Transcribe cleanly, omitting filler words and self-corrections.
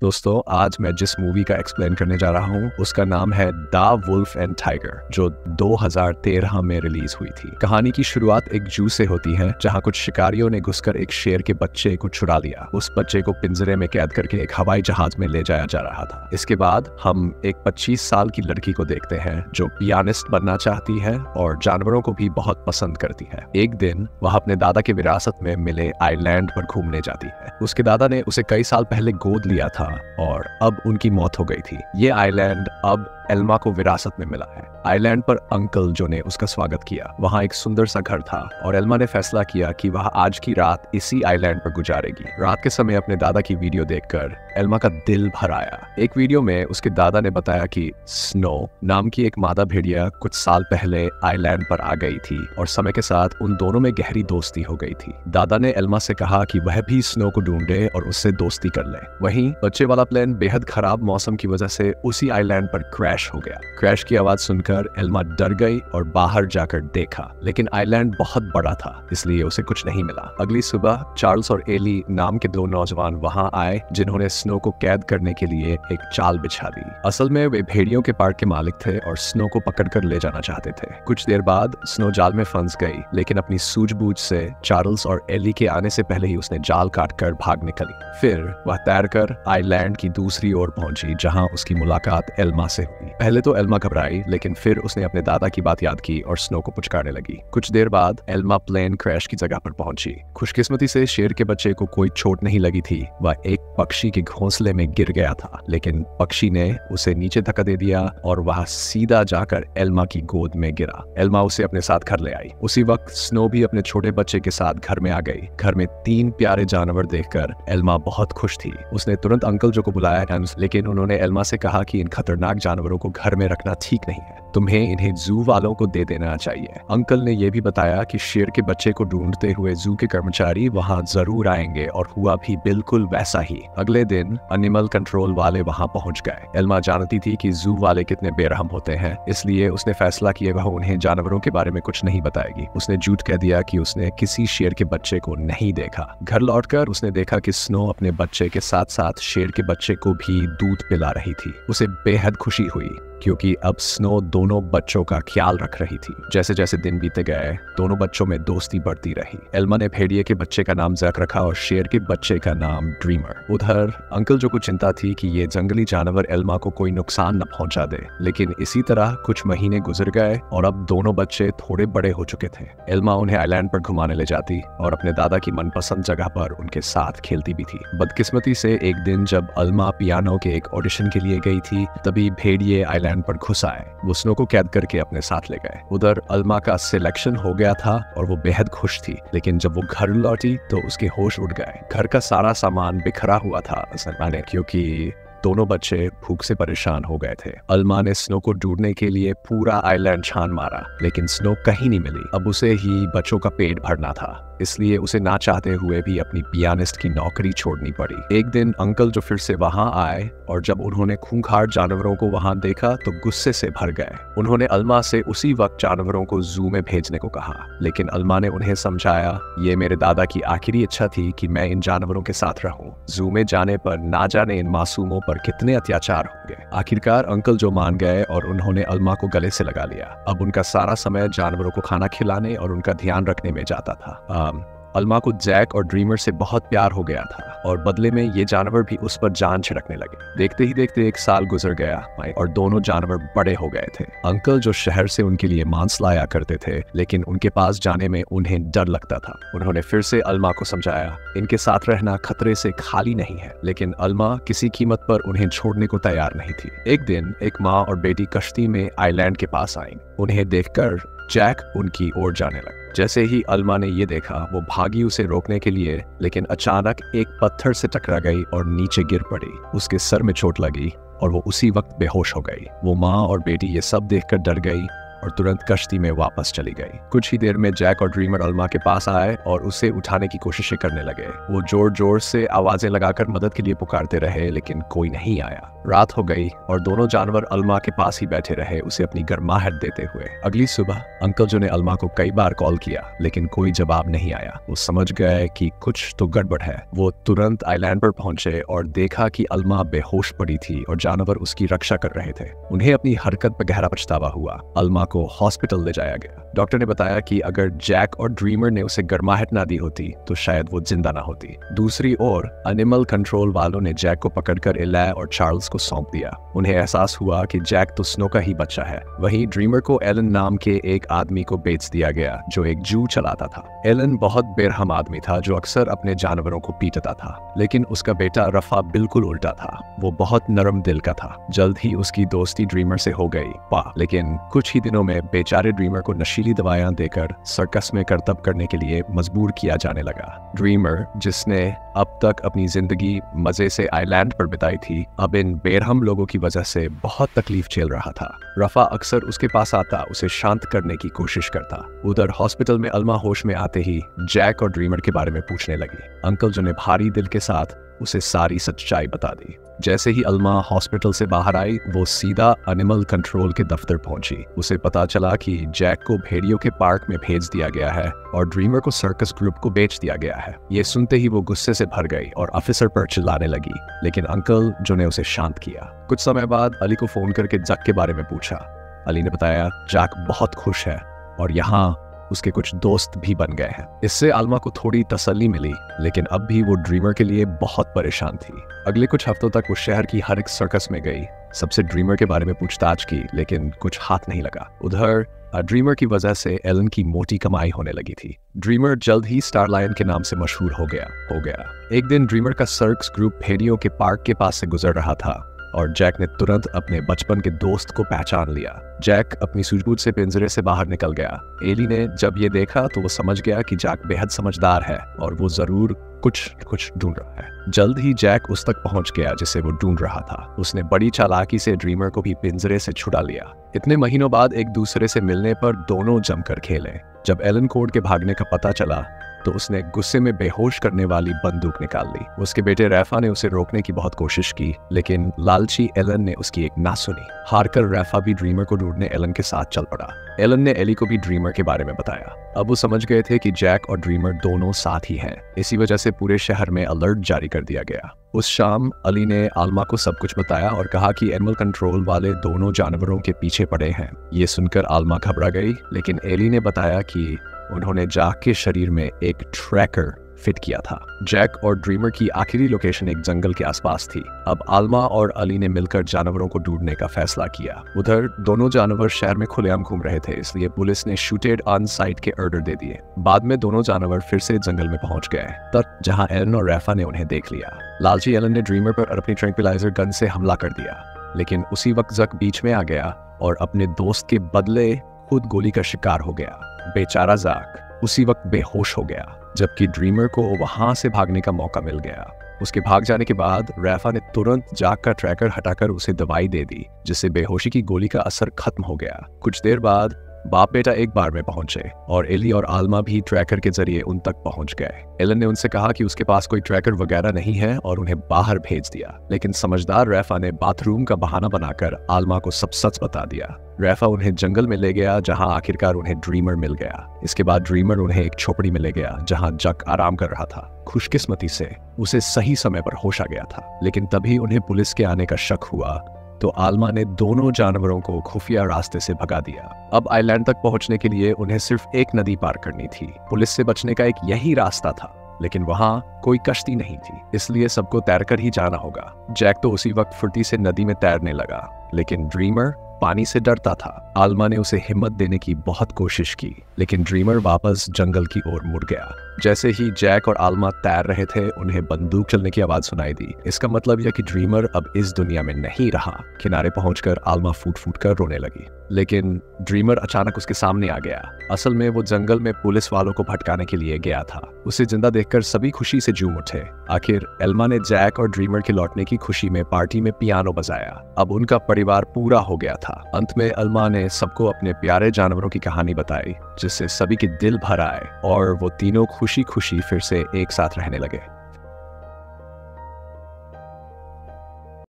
दोस्तों आज मैं जिस मूवी का एक्सप्लेन करने जा रहा हूँ उसका नाम है द वुल्फ एंड टाइगर, जो 2013 में रिलीज हुई थी। कहानी की शुरुआत एक जू से होती है जहाँ कुछ शिकारियों ने घुसकर एक शेर के बच्चे को चुरा लिया। उस बच्चे को पिंजरे में कैद करके एक हवाई जहाज में ले जाया जा रहा था। इसके बाद हम एक 25 साल की लड़की को देखते हैं जो पियानिस्ट बनना चाहती है और जानवरों को भी बहुत पसंद करती है। एक दिन वह अपने दादा के विरासत में मिले आइलैंड पर घूमने जाती है। उसके दादा ने उसे कई साल पहले गोद लिया था और अब उनकी मौत हो गई थी। ये आइलैंड अब एल्मा को विरासत में मिला है। आइलैंड पर अंकल जो ने उसका स्वागत किया। वहाँ एक सुंदर सा घर था और एल्मा ने फैसला किया कि वह आज की रात इसी आइलैंड पर गुजारेगी। रात के समय अपने दादा की वीडियो देखकर एल्मा का दिल भर आया। एक वीडियो में उसके दादा ने बताया कि स्नो नाम की एक मादा भेड़िया कुछ साल पहले आइलैंड पर आ गई थी और समय के साथ उन दोनों में गहरी दोस्ती हो गई थी। दादा ने एल्मा से कहा कि वह भी स्नो को ढूंढे और उससे दोस्ती कर ले। वहीं बच्चे वाला प्लान बेहद खराब मौसम की वजह से उसी आइलैंड पर क्रैश हो गया। क्रैश की आवाज सुनकर एल्मा डर गई और बाहर जाकर देखा, लेकिन आइलैंड बहुत बड़ा था इसलिए उसे कुछ नहीं मिला। अगली सुबह चार्ल्स और एली नाम के दो नौजवान वहां आए जिन्होंने स्नो को कैद करने के लिए एक चाल बिछा दी। असल में वे भेड़ियों के पार्क के मालिक थे और स्नो को पकड़कर ले जाना चाहते थे। कुछ देर बाद स्नो जाल में फंस गई, लेकिन अपनी सूझबूझ से चार्ल्स और एली के आने से पहले ही उसने जाल काटकर भाग निकली। फिर वह तैरकर आइलैंड की दूसरी ओर पहुंची जहां उसकी मुलाकात एल्मा से हुई। पहले तो एल्मा घबराई, लेकिन फिर उसने अपने दादा की बात याद की और स्नो को पुचकारने लगी। कुछ देर बाद एल्मा प्लेन क्रैश की जगह पर पहुंची। खुशकिस्मती से शेर के बच्चे को कोई चोट नहीं लगी थी। वह एक पक्षी के घोंसले में गिर गया था, लेकिन पक्षी ने उसे नीचे धक्का दे दिया और वह सीधा जाकर एल्मा की गोद में गिरा। एल्मा उसे अपने साथ घर ले आई। उसी वक्त स्नो भी अपने छोटे बच्चे के साथ घर में आ गई। घर में 3 प्यारे जानवर देखकर एल्मा बहुत खुश थी। उसने तुरंत अंकल जो को बुलाया, लेकिन उन्होंने एल्मा से कहा कि इन खतरनाक जानवरों को घर में रखना ठीक नहीं है, तुम्हें इन्हें जू वालों को दे देना चाहिए। अंकल ने यह भी बताया कि शेर के बच्चे को ढूंढते हुए जू के कर्मचारी वहां जरूर आएंगे और हुआ भी बिल्कुल वैसा ही। अगले दिन एनिमल कंट्रोल वाले वहां पहुंच गए। एल्मा जानती थी कि जू वाले कितने बेरहम होते हैं, इसलिए उसने फैसला किया वह उन्हें जानवरों के बारे में कुछ नहीं बताएगी। उसने झूठ कह दिया कि उसने किसी शेर के बच्चे को नहीं देखा। घर लौटकर उसने देखा कि स्नो अपने बच्चे के साथ साथ शेर के बच्चे को भी दूध पिला रही थी। उसे बेहद खुशी हुई क्योंकि अब स्नो दोनों बच्चों का ख्याल रख रही थी। जैसे जैसे दिन बीते गए दोनों बच्चों में दोस्ती बढ़ती रही। एल्मा ने भेड़िए के बच्चे का नाम जैक रखा और शेर के बच्चे का नाम ड्रीमर। उधर अंकल जो को चिंता थी कि ये जंगली जानवर एल्मा को कोई नुकसान न पहुंचा दे, लेकिन इसी तरह कुछ महीने गुजर गए और अब दोनों बच्चे थोड़े बड़े हो चुके थे। एल्मा उन्हें आइलैंड पर घुमाने ले जाती और अपने दादा की मनपसंद जगह पर उनके साथ खेलती भी थी। बदकिस्मती से एक दिन जब एल्मा पियानो के एक ऑडिशन के लिए गई थी, तभी भेड़िए आइलैंड पर घुस आए। वो स्नो को कैद करके अपने साथ ले गए। उधर एल्मा का सिलेक्शन हो गया था और वो बेहद खुश थी, लेकिन जब वो घर लौटी तो उसके होश उड़ गए। घर का सारा सामान बिखरा हुआ था क्योंकि दोनों बच्चे भूख से परेशान हो गए थे। एल्मा ने स्नो को ढूंढने के लिए पूरा आइलैंड छान मारा, लेकिन स्नो कहीं नहीं मिली। अब उसे ही बच्चों का पेट भरना था, इसलिए उसे ना चाहते हुए भी अपनी पियानिस्ट की नौकरी छोड़नी पड़ी। एक दिन अंकल जो फिर से वहां आए और जब उन्होंने खूंखार जानवरों को वहां देखा तो गुस्से से भर गए। उन्होंने एल्मा से उसी वक्त जानवरों को जू में भेजने को कहा, लेकिन एल्मा ने उन्हें समझाया ये मेरे दादा की आखिरी इच्छा थी कि मैं इन जानवरों के साथ रहूं। जू में जाने पर ना जाने इन मासूमों पर कितने अत्याचार होंगे। आखिरकार अंकल जो मान गए और उन्होंने एल्मा को गले से लगा लिया। अब उनका सारा समय जानवरों को खाना खिलाने और उनका ध्यान रखने में जाता था। एल्मा को जैक और ड्रीमर से बहुत प्यार हो गया था और बदले में ये जानवर भी उस पर जान छिड़कने लगे। देखते ही देखते 1 साल गुजर गया और दोनों जानवर बड़े हो गए थे। अंकल जो शहर से उनके लिए मांस लाया करते थे, लेकिन उनके पास जाने में उन्हें डर लगता था। उन्होंने फिर से एल्मा को समझाया इनके साथ रहना खतरे से खाली नहीं है, लेकिन एल्मा किसी कीमत पर उन्हें छोड़ने को तैयार नहीं थी। एक दिन एक माँ और बेटी कश्ती में आइलैंड के पास आई। उन्हें देखकर जैक उनकी ओर जाने लगा। जैसे ही एल्मा ने ये देखा वो भागी उसे रोकने के लिए, लेकिन अचानक एक पत्थर से टकरा गई और नीचे गिर पड़ी। उसके सर में चोट लगी और वो उसी वक्त बेहोश हो गई। वो माँ और बेटी ये सब देखकर डर गई और तुरंत कश्ती में वापस चली गई। कुछ ही देर में जैक और ड्रीमर अल्मा के पास आए और उसे उठाने की कोशिशें करने लगे। वो जोर जोर से आवाजें लगाकर मदद के लिए पुकारते रहे, लेकिन कोई नहीं आया। रात हो गई और दोनों जानवर अल्मा के पास ही बैठे रहे, उसे अपनी गर्माहट देते हुए। अगली सुबह अंकल जो ने अल्मा को कई बार कॉल किया, लेकिन कोई जवाब नहीं आया। वो समझ गए कि कुछ तो गड़बड़ है। वो तुरंत आइलैंड पर पहुंचे और देखा कि अल्मा बेहोश पड़ी थी और जानवर उसकी रक्षा कर रहे थे। उन्हें अपनी हरकत पर गहरा पछतावा हुआ। अल्मा को हॉस्पिटल ले जाया गया। डॉक्टर ने बताया कि अगर जैक और ड्रीमर ने उसे गर्माहट ना दी होती तो शायद वो जिंदा ना होती। दूसरी ओर एनिमल कंट्रोल वालों ने जैक को पकड़कर एला और चार्ल्स को सौंप दिया। उन्हें एहसास हुआ कि जैक तो स्नो का ही बच्चा है। वहीं ड्रीमर को एलन नाम के एक आदमी को बेच दिया गया जो एक जू चलाता था। एलन बहुत बेरहम आदमी था जो अक्सर अपने जानवरों को पीटता था, लेकिन उसका बेटा रफा बिल्कुल उल्टा था। वो बहुत नरम दिल का था। जल्द ही उसकी दोस्ती ड्रीमर से हो गई। लेकिन कुछ ही दिनों में बेचारे ड्रीमर को नशीली दवाइयां देकर सर्कस में करतब करने के लिए मजबूर किया जाने लगा। ड्रीमर, जिसने अब तक अपनी जिंदगी मजे से आइलैंड पर बिताई थी, अब इन बेरहम लोगों की वजह से बहुत तकलीफ झेल रहा था। रफा अक्सर उसके पास आता, उसे शांत करने की कोशिश करता। उधर हॉस्पिटल में अल्मा होश में आते ही जैक और ड्रीमर के बारे में पूछने लगी। अंकल जो ने भारी दिल के साथ उसे सारी सच्चाई बता दी। जैसे ही अल्मा हॉस्पिटल से बाहर आई, वो सीधा एनिमल कंट्रोल के दफ्तर पहुंची। उसे पता चला कि जैक को भेड़ियों के पार्क में भेज दिया गया है और ड्रीमर को सर्कस ग्रुप को बेच दिया गया है। ये सुनते ही वो गुस्से से भर गई और ऑफिसर पर चिल्लाने लगी, लेकिन अंकल जो ने उसे शांत किया। कुछ समय बाद अली को फोन करके जैक के बारे में पूछा। अली ने बताया जैक बहुत खुश है और यहाँ उसके कुछ दोस्त भी बन गए हैं। इससे अल्मा को थोड़ी तसल्ली मिली, लेकिन अब भी वो ड्रीमर के लिए बहुत परेशान थी। अगले कुछ हफ्तों तक वो शहर की हर एक सर्कस में गई, सबसे ड्रीमर के बारे में पूछताछ की, लेकिन कुछ हाथ नहीं लगा। उधर ड्रीमर की वजह से एलन की मोटी कमाई होने लगी थी। ड्रीमर जल्द ही स्टारलायन के नाम से मशहूर हो गया। एक दिन ड्रीमर का सर्कस ग्रुप भेड़ियों के पार्क के पास से गुजर रहा था और जैक ने तुरंत अपने बचपन के दोस्त को पहचान लिया। जैक अपनी सूझबूझ से पिंजरे से बाहर निकल गया। एली ने जब ये देखा तो वो समझ गया कि जैक बेहद समझदार है और वो जरूर कुछ ढूंढ रहा है। जल्द ही जैक उस तक पहुंच गया जिसे वो ढूंढ रहा था। उसने बड़ी चालाकी से ड्रीमर को भी पिंजरे से छुड़ा लिया। इतने महीनों बाद एक दूसरे से मिलने पर दोनों जमकर खेले। जब एलन कोड के भागने का पता चला तो उसने गुस्से में बेहोश करने वाली बंदूक निकाल ली। उसके बेटे रैफा ने उसे रोकने की बहुत कोशिश की, लेकिन लालची एलन ने उसकी एक ना सुनी। हारकर रैफा भी ड्रीमर को ढूंढने एलन के साथ चल पड़ा। एलन ने एली को भी ड्रीमर के बारे में बताया। अब वो समझ गए थे कि जैक और ड्रीमर दोनों साथ ही हैं। इसी वजह से पूरे शहर में अलर्ट जारी कर दिया गया। उस शाम अली ने आल्मा को सब कुछ बताया और कहा कि एनिमल कंट्रोल वाले दोनों जानवरों के पीछे पड़े हैं। ये सुनकर आल्मा घबरा गई, लेकिन एली ने बताया कि उन्होंने जैक के शरीर में एक ट्रैकर फिट किया था। जैक और ड्रीमर की आखिरी लोकेशन एक जंगल के आसपास थी। अब आल्मा और अली ने मिलकर जानवरों को ढूंढने का फैसला किया। उधर दोनों जानवर शहर में खुलेआम घूम रहे थे, इसलिए पुलिस ने शूटेड ऑन साइट के ऑर्डर दे दिए। बाद में दोनों जानवर फिर से जंगल में पहुंच गए, तब जहां एलन और रैफा ने उन्हें देख लिया। लालची एलन ने ड्रीमर पर अपनी ट्रैंक्विलाइजर गन से हमला कर दिया, लेकिन उसी वक्त जक बीच में आ गया और अपने दोस्त के बदले खुद गोली का शिकार हो गया। बेचारा जक उसी वक्त बेहोश हो गया, जबकि ड्रीमर को वहां से भागने का मौका मिल गया। उसके भाग जाने के बाद रैफा ने तुरंत जैक का ट्रैकर हटाकर उसे दवाई दे दी, जिससे बेहोशी की गोली का असर खत्म हो गया। कुछ देर बाद बाप बेटा एक बार में पहुंचे और एली और आल्मा भी ट्रैकर के जरिए उन तक पहुंच गए। एलन ने उनसे कहा कि उसके पास कोई ट्रैकर वगैरह नहीं है और उन्हें बाहर भेज दिया, लेकिन समझदार रैफा ने बाथरूम का बहाना बनाकर आल्मा को सब सच बता दिया। रैफा उन्हें जंगल में ले गया, जहां आखिरकार उन्हें ड्रीमर मिल गया। इसके बाद ड्रीमर उन्हें एक झोपड़ी में ले गया जहां जक आराम कर रहा था। खुशकिस्मती से उसे सही समय पर होश आ गया था, लेकिन तभी उन्हें पुलिस के आने का शक हुआ तो आल्मा ने दोनों जानवरों को खुफिया रास्ते से भगा दिया। अब आइलैंड तक पहुंचने के लिए उन्हें सिर्फ एक नदी पार करनी थी। पुलिस से बचने का एक यही रास्ता था, लेकिन वहां कोई कश्ती नहीं थी, इसलिए सबको तैरकर ही जाना होगा। जैक तो उसी वक्त फुर्ती से नदी में तैरने लगा, लेकिन ड्रीमर पानी से डरता था। आल्मा ने उसे हिम्मत देने की बहुत कोशिश की, लेकिन ड्रीमर वापस जंगल की ओर मुड़ गया। जैसे ही जैक और आल्मा तैर रहे थे, उन्हें बंदूक चलने की आवाज सुनाई दी। इसका मतलब यह कि ड्रीमर अब इस दुनिया में नहीं रहा। किनारे पहुंचकर आल्मा फूट फूट कर रोने लगी, लेकिन ड्रीमर अचानक उसके सामने आ गया। असल में वो जंगल में पुलिस वालों को भटकाने के लिए गया था। उसे जिंदा देखकर सभी खुशी से झूम उठे। आखिर एल्मा ने जैक और ड्रीमर के लौटने की खुशी में पार्टी में पियानो बजाया। अब उनका परिवार परिवार पूरा हो गया था। अंत में अल्मा ने सबको अपने प्यारे जानवरों की कहानी बताई, जिससे सभी के दिल भर आए और वो तीनों खुशी खुशी फिर से एक साथ रहने लगे।